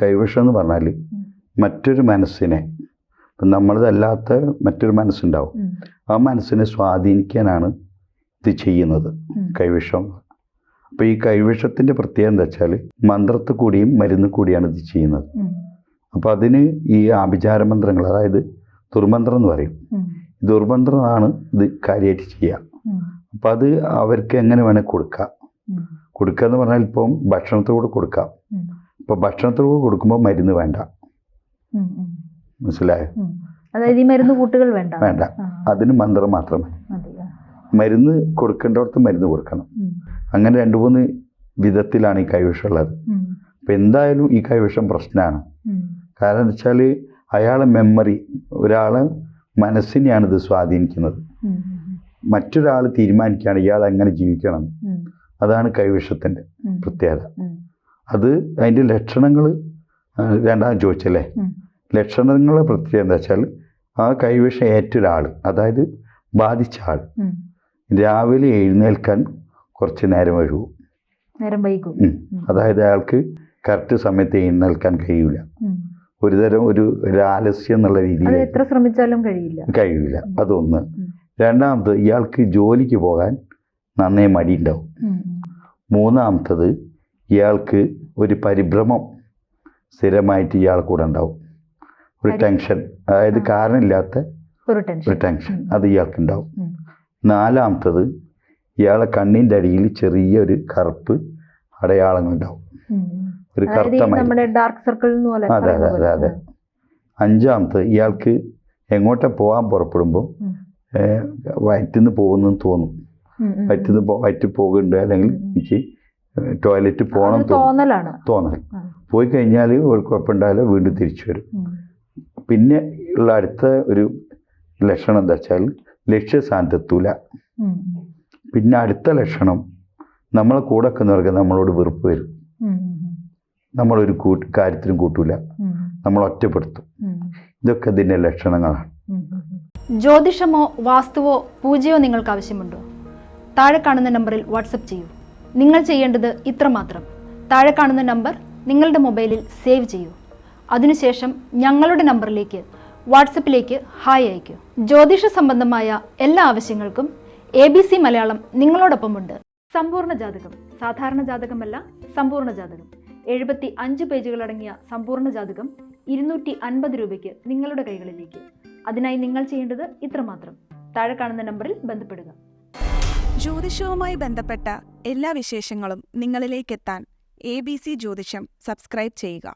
കൈവശം എന്ന് പറഞ്ഞാൽ മറ്റൊരു മനസ്സിനെ, നമ്മളതല്ലാത്ത മറ്റൊരു മനസ്സുണ്ടാവും, ആ മനസ്സിനെ സ്വാധീനിക്കാനാണ് ഇത് ചെയ്യുന്നത് കൈവശം. അപ്പോൾ ഈ കൈവശത്തിൻ്റെ പ്രത്യേകത എന്താ വെച്ചാൽ മന്ത്രത്തിൽ കൂടിയും മരുന്ന് കൂടിയാണ് ഇത് ചെയ്യുന്നത്. അപ്പോൾ അതിന് ഈ ആഭിചാര മന്ത്രങ്ങൾ, അതായത് ദുർമന്ത്രം എന്ന് പറയും, ദുർമന്ത്രമാണ് ഇത് കാര്യമായിട്ട് ചെയ്യുക. അപ്പം അത് അവർക്ക് എങ്ങനെ വേണേൽ കൊടുക്കുക എന്ന് പറഞ്ഞാൽ ഇപ്പം ഭക്ഷണത്തോട് കൊടുക്കാം. ഇപ്പോൾ ഭക്ഷണത്തോട് കൊടുക്കുമ്പോൾ മരുന്ന് വേണ്ട, മനസ്സിലായോ? അതായത് ഈ മരുന്ന് കൂട്ടുകൾ വേണ്ട, അതിന് മന്ത്രം മാത്രമേ. മരുന്ന് കൊടുക്കേണ്ടവർക്ക് മരുന്ന് കൊടുക്കണം. അങ്ങനെ 2-3 വിധത്തിലാണ് ഈ കൈവശം ഉള്ളത്. അപ്പം എന്തായാലും ഈ കൈവശം പ്രശ്നമാണ്. കാരണം എന്ന് വെച്ചാൽ അയാളെ മെമ്മറി, ഒരാളെ മനസ്സിനെയാണ് ഇത് സ്വാധീനിക്കുന്നത്. മറ്റൊരാൾ തീരുമാനിക്കുകയാണ് ഇയാൾ എങ്ങനെ ജീവിക്കണം. അതാണ് കൈവശത്തിൻ്റെ പ്രത്യേകത. അത് അതിൻ്റെ ലക്ഷണങ്ങൾ രണ്ടാമത് ചോദിച്ചല്ലേ. ലക്ഷണങ്ങളെ പ്രത്യേകത എന്താ വെച്ചാൽ ആ കൈവശം ഏറ്റൊരാൾ, അതായത് ബാധിച്ച ആൾ രാവിലെ എഴുന്നേൽക്കാൻ കുറച്ച് നേരം വൈകും. അതായത് അയാൾക്ക് കറക്റ്റ് സമയത്ത് എഴുന്നേൽക്കാൻ കഴിയില്ല. ഒരുതരം ഒരു ആലസ്യം എന്നുള്ള രീതിയിൽ എത്ര ശ്രമിച്ചാലും കഴിയില്ല. അതൊന്ന്. രണ്ടാമത് ഇയാൾക്ക് ജോലിക്ക് പോകാൻ നന്നേ മടിയുണ്ടാവും. മൂന്നാമത്തത് ഇയാൾക്ക് ഒരു പരിഭ്രമം സ്ഥിരമായിട്ട് ഇയാൾ കൂടെ ഉണ്ടാവും. ഒരു ടെൻഷൻ, അതായത് കാരണമില്ലാത്ത ഒരു ടെൻഷൻ അത് ഇയാൾക്കുണ്ടാവും. നാലാമത്തത് ഇയാളെ കണ്ണിൻ്റെ അടിയിൽ ചെറിയൊരു കറുപ്പ് അടയാളങ്ങളുണ്ടാവും, ഒരു കറുത്ത ഡാർക്ക് സർക്കിൾ. അതെ. അഞ്ചാമത്തത് ഇയാൾക്ക് എങ്ങോട്ട് പോകാൻ പുറപ്പെടുമ്പോൾ വയറ്റിന്ന് പോകുന്നെന്ന് തോന്നും. വയറ്റിൽ പോകുന്നുണ്ട്, അല്ലെങ്കിൽ എനിക്ക് ടോയ്ലറ്റ് പോകണം തോന്നൽ. പോയി കഴിഞ്ഞാൽ ഒരു കുഴപ്പമുണ്ടായാലോ വീണ്ടും തിരിച്ചു വരും. പിന്നെ ഉള്ള അടുത്ത ഒരു ലക്ഷണം എന്താ വെച്ചാൽ ലക്ഷ്യസ്ഥാനത്തെത്തൂല. പിന്നെ അടുത്ത ലക്ഷണം നമ്മളെ കൂടെ നിൽക്കുന്നവർക്ക് നമ്മളോട് വെറുപ്പ് വരും. നമ്മളൊരു കാര്യത്തിനും കൂട്ടൂല, നമ്മൾ ഒറ്റപ്പെടുത്തും. ഇതൊക്കെ ഇതിൻ്റെ ലക്ഷണങ്ങളാണ്. ജ്യോതിഷമോ വാസ്തുവോ പൂജയോ നിങ്ങൾക്ക് ആവശ്യമുണ്ടോ? താഴെ കാണുന്ന നമ്പറിൽ വാട്സപ്പ് ചെയ്യൂ. നിങ്ങൾ ചെയ്യേണ്ടത് ഇത്രമാത്രം: താഴെ കാണുന്ന നമ്പർ നിങ്ങളുടെ മൊബൈലിൽ സേവ് ചെയ്യൂ. അതിനുശേഷം ഞങ്ങളുടെ നമ്പറിലേക്ക് വാട്സപ്പിലേക്ക് ഹായ് അയയ്ക്കൂ. ജ്യോതിഷ സംബന്ധമായ എല്ലാ ആവശ്യങ്ങൾക്കും ABC മലയാളം നിങ്ങളോടൊപ്പമുണ്ട്. സമ്പൂർണ്ണ ജാതകം, സാധാരണ ജാതകമല്ല, സമ്പൂർണ്ണ ജാതകം. 75 പേജുകളടങ്ങിയ സമ്പൂർണ്ണ ജാതകം 250 രൂപയ്ക്ക് നിങ്ങളുടെ കൈകളിലേക്ക്. അതിനായി നിങ്ങൾ ചെയ്യേണ്ടത് ഇത്രമാത്രം: താഴെ കാണുന്ന നമ്പറിൽ ബന്ധപ്പെടുക. ജ്യോതിഷവുമായി ബന്ധപ്പെട്ട എല്ലാ വിശേഷങ്ങളും നിങ്ങളിലേക്കെത്താൻ ABC ജ്യോതിഷം സബ്സ്ക്രൈബ് ചെയ്യുക.